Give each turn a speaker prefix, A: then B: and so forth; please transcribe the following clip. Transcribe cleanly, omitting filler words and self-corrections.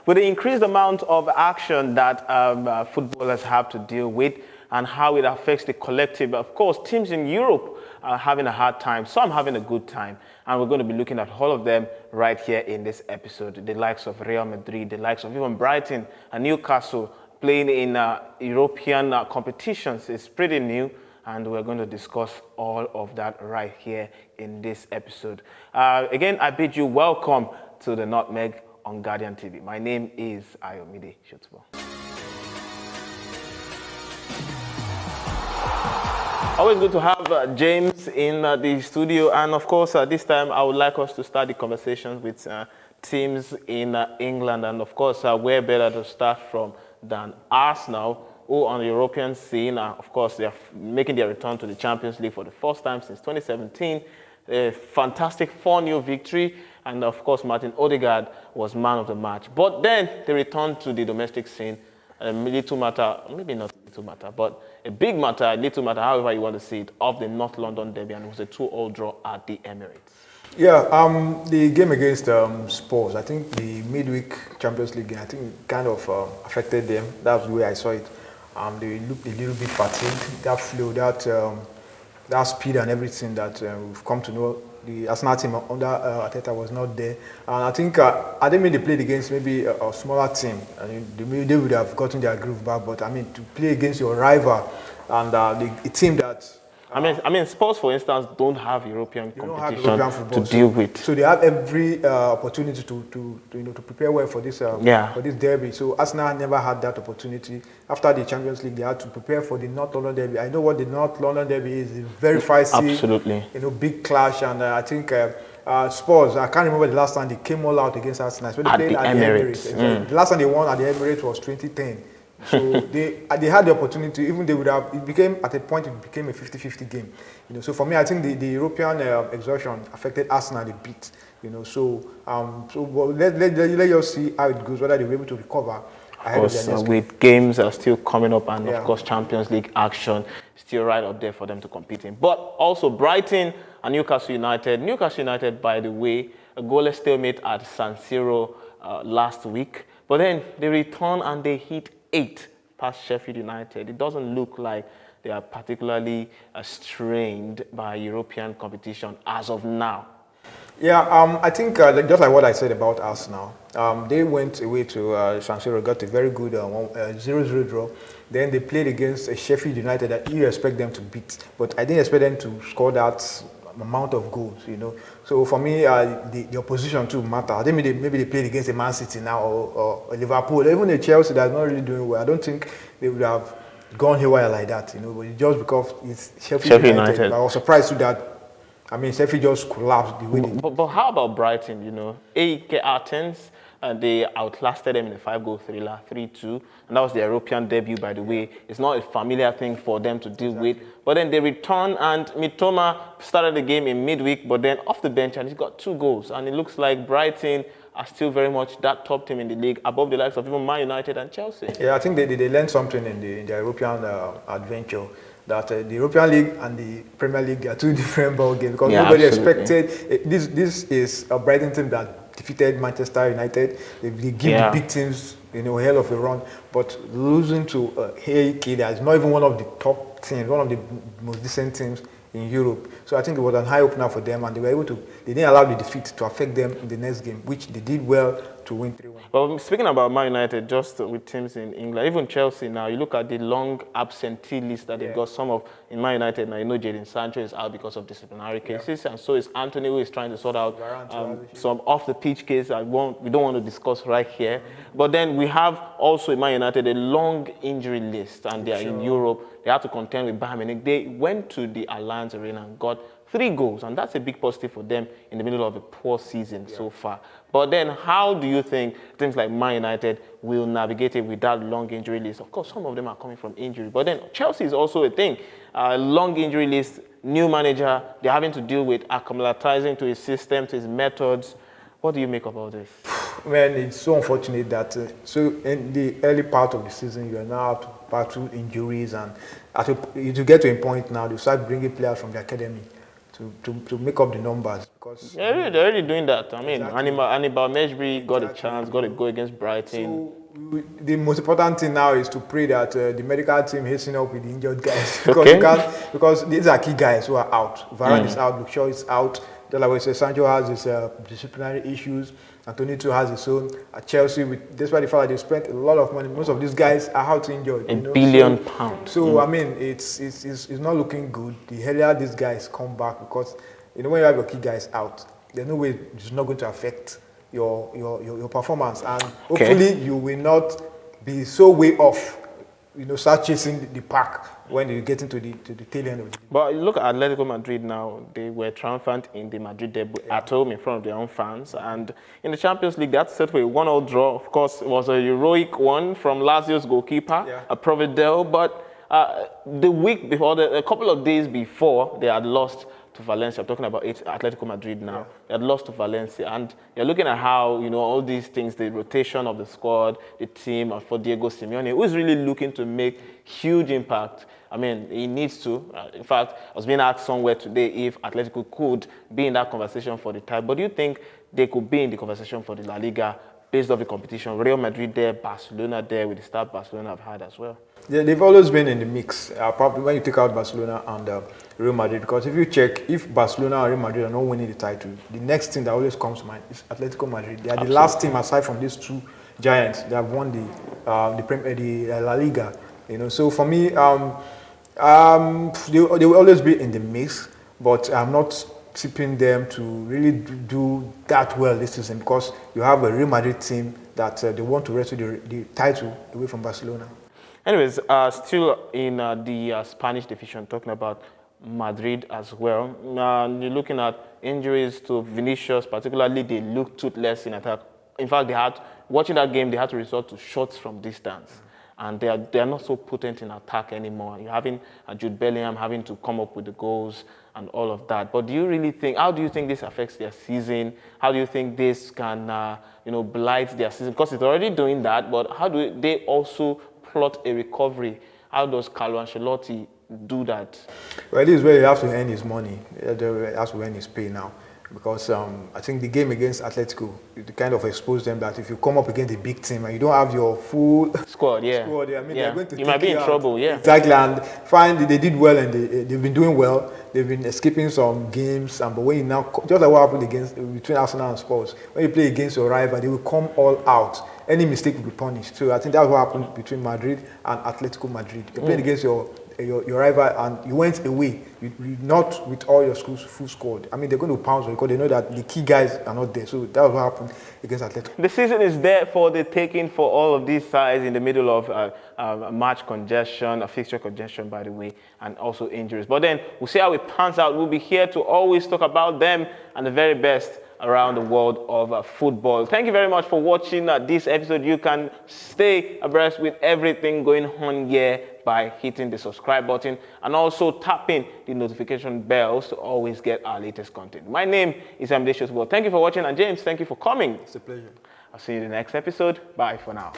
A: with the increased amount of action that footballers have to deal with and how it affects the collective. Of course, teams in Europe are having a hard time. Some having a good time. And we're going to be looking at all of them right here in this episode. The likes of Real Madrid, the likes of even Brighton and Newcastle playing in European competitions is pretty new. And we're going to discuss all of that right here in this episode. Again, I bid you welcome to the Nutmeg on GuardianTV. My name is Ayomide Shotbo. Always good to have James in the studio, and of course this time I would like us to start the conversation with teams in England, and of course where better to start from than Arsenal, who on the European scene, of course they are making their return to the Champions League for the first time since 2017. A fantastic 4-0 victory, and of course Martin Odegaard was man of the match. But then they returned to the domestic scene. A little matter, maybe not a little matter, but a big matter, a little matter, however you want to see it, of the North London derby, and it was a 2-2 draw at the Emirates.
B: Yeah, the game against Spurs, I think the midweek Champions League game, I think kind of affected them. That's the way I saw it. They looked a little bit fatigued. That flow, that speed and everything that we've come to know. The Arsenal team under Arteta was not there. And I think, I didn't mean they played against maybe a smaller team. I mean, they would have gotten their groove back, but I mean, to play against your rival and a team that...
A: I mean, Spurs, for instance, don't have European competition to deal with.
B: So they have every opportunity to prepare well for this for this derby. So Arsenal never had that opportunity. After the Champions League, they had to prepare for the North London derby. I know what the North London derby is. It's very feisty.
A: Absolutely.
B: Big clash, and I think Spurs. I can't remember the last time they came all out against Arsenal. So they
A: at
B: played
A: the Emirates.
B: The last time they won at the Emirates was 2010. So they had the opportunity. Even they would have. It became at a point. It became a 50-50 game. So for me, I think the European exhaustion affected Arsenal a bit. So let us see how it goes. Whether they were able to recover.
A: Of course, with games are still coming up, and of course Champions League action still right up there for them to compete in. But also Brighton and Newcastle United. Newcastle United, by the way, a goalless stalemate at San Siro last week. But then they return and they hit 8 past Sheffield United. It doesn't look like they are particularly strained by European competition as of now.
B: Yeah, I think just like what I said about Arsenal, they went away to San Siro, got a very good 0-0 draw. Then they played against Sheffield United that you expect them to beat, but I didn't expect them to score that amount of goals. So for me, the opposition too matter. I think maybe they played against a Man City now or Liverpool, even a Chelsea that's not really doing well. I don't think they would have gone haywire like that. But just because it's Sheffield United. I was surprised too that. I mean, Sheffield just collapsed the way they did.
A: But how about Brighton, AEK Athens, they outlasted them in a 5-goal thriller, 3-2. And that was their European debut, by the way. It's not a familiar thing for them to deal with. But then they returned, and Mitoma started the game in midweek, but then off the bench, and he's got 2 goals. And it looks like Brighton are still very much that top team in the league, above the likes of even Man United and Chelsea.
B: Yeah, I think they learned something in their European adventure. That the European League and the Premier League are 2 different ball games, because nobody expected this is a Brighton team that defeated Manchester United. They give the big teams a hell of a run, but losing to AEK, that is not even one of the top teams, one of the most decent teams in Europe. So I think it was an eye opener for them, and they didn't allow the defeat to affect them in the next game, which they did well to win 3-1.
A: Well, speaking about Man United, just with teams in England, even Chelsea now, you look at the long absentee list that they've got. Some of in Man United now, Jadon Sancho is out because of disciplinary cases, and so is Anthony, who is trying to sort out some off-the-pitch cases we don't want to discuss right here. But then we have also in Man United a long injury list, and they are in Europe. They have to contend with Bayern Munich. They went to the Allianz Arena and got 3 goals, and that's a big positive for them in the middle of a poor season so far. But then how do you think teams like Man United will navigate it with that long injury list? Of course, some of them are coming from injury, but then Chelsea is also a thing. Long injury list, new manager, they're having to deal with acclimatizing to his system, to his methods. What do you make of all this?
B: Well, it's so unfortunate that so in the early part of the season, you are now to battle injuries, and you get to a point now, they start bringing players from the academy to make up the numbers. Because
A: Yeah, they're already doing that. I mean,
B: Exactly.
A: Hannibal Mejbri got a chance, got a go against Brighton.
B: so the most important thing now is to pray that the medical team hasten up with the injured guys because
A: Okay.
B: you can't, because these are key guys who are out. Varane is out, Luke Shaw is out. Delaware Sancho has his disciplinary issues. Antonio too has his own. At Chelsea, despite the fact that they spent a lot of money, most of these guys are out injured.
A: £1 billion pounds.
B: So I mean, it's not looking good. The earlier these guys come back, because when you have your key guys out, there's no way it's not going to affect your performance, and hopefully you will not be so way off. Start chasing the pack when you get into the tail end of the.
A: But you look at Atletico Madrid now, they were triumphant in the Madrid debut at home in front of their own fans. And in the Champions League, that set for a 1-1 draw. Of course, it was a heroic one from Lazio's goalkeeper, Provedel. But the week before, a couple of days before, they had lost to Valencia. I'm talking about Atletico Madrid now. They had lost to Valencia. And you're looking at how, all these things, the rotation of the squad, the team, and for Diego Simeone, who is really looking to make huge impact. I mean, he needs to. In fact, I was being asked somewhere today if Atletico could be in that conversation for the title. But do you think they could be in the conversation for the La Liga based off the competition? Real Madrid there, Barcelona there, with the start Barcelona have had as well.
B: Yeah, they've always been in the mix, probably when you take out Barcelona and Real Madrid. Because if you check, if Barcelona and Real Madrid are not winning the title, the next thing that always comes to mind is Atletico Madrid. They are the last team, aside from these two giants, that have won the La Liga. So for me, they will always be in the mix, but I'm not tipping them to really do that well this season, because you have a Real Madrid team that they want to wrestle the title away from Barcelona.
A: Anyways, still in the Spanish division, talking about Madrid as well. You're looking at injuries to Vinicius, particularly they look toothless in attack. In fact, watching that game, they had to resort to shots from distance. And they are not so potent in attack anymore. You're having Jude Bellingham having to come up with the goals and all of that. But how do you think this affects their season? How do you think this can, blight their season? Because it's already doing that, but how do they also plot a recovery? How does Carlo Ancelotti do that?
B: Well, this is where you have to earn his money. He has to earn his pay now. Because I think the game against Atletico, it kind of exposed them that if you come up against a big team and you don't have your full
A: squad,
B: I mean, they're going to
A: you might be in trouble,
B: Exactly, and find they did well, and they've been doing well. They've been escaping some games, but when you now, just like what happened between Arsenal and Spurs, when you play against your rival, they will come all out. Any mistake will be punished. So I think that's what happened between Madrid and Atletico Madrid. You played against your rival and you went away, not with all your full squad. I mean, they're going to pounce because they know that the key guys are not there. So that was what happened against Atletico.
A: The season is there for the taking for all of these sides in the middle of match congestion, a fixture congestion, by the way, and also injuries. But then we'll see how it pans out. We'll be here to always talk about them and the very best around the world of football. Thank you very much for watching this episode. You can stay abreast with everything going on here by hitting the subscribe button and also tapping the notification bells to always get our latest content. My name is Amdesius. Thank you for watching, and James, thank you for coming.
B: It's a pleasure.
A: I'll see you in the next episode. Bye for now.